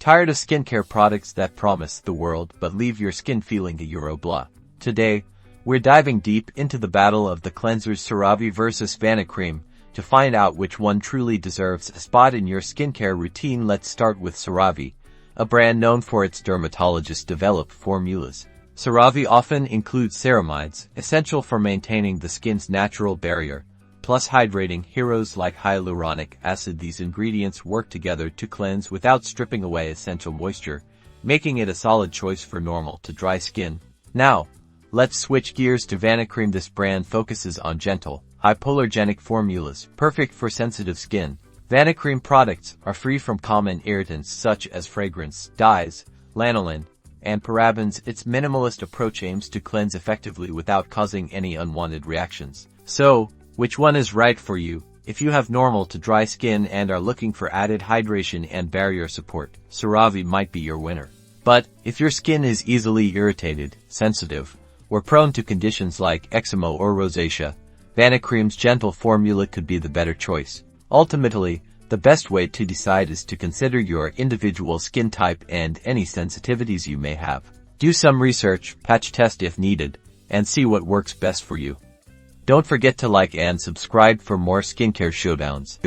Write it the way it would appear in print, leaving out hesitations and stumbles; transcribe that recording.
Tired of skincare products that promise the world but leave your skin feeling a Euro blah? Today, we're diving deep into the battle of the cleansers Cerave versus Vanicream to find out which one truly deserves a spot in your skincare routine. Let's start with Cerave, a brand known for its dermatologist-developed formulas. Cerave often includes ceramides, essential for maintaining the skin's natural barrier, plus hydrating heroes like hyaluronic acid. These ingredients work together to cleanse without stripping away essential moisture, making it a solid choice for normal to dry skin. Now, let's switch gears to Vanicream. This brand focuses on gentle, hypoallergenic formulas, perfect for sensitive skin. Vanicream products are free from common irritants such as fragrance, dyes, lanolin, and parabens. Its minimalist approach aims to cleanse effectively without causing any unwanted reactions. So, which one is right for you? If you have normal to dry skin and are looking for added hydration and barrier support, Cerave might be your winner. But, if your skin is easily irritated, sensitive, or prone to conditions like eczema or rosacea, Vanicream's gentle formula could be the better choice. Ultimately, the best way to decide is to consider your individual skin type and any sensitivities you may have. Do some research, patch test if needed, and see what works best for you. Don't forget to like and subscribe for more skincare showdowns.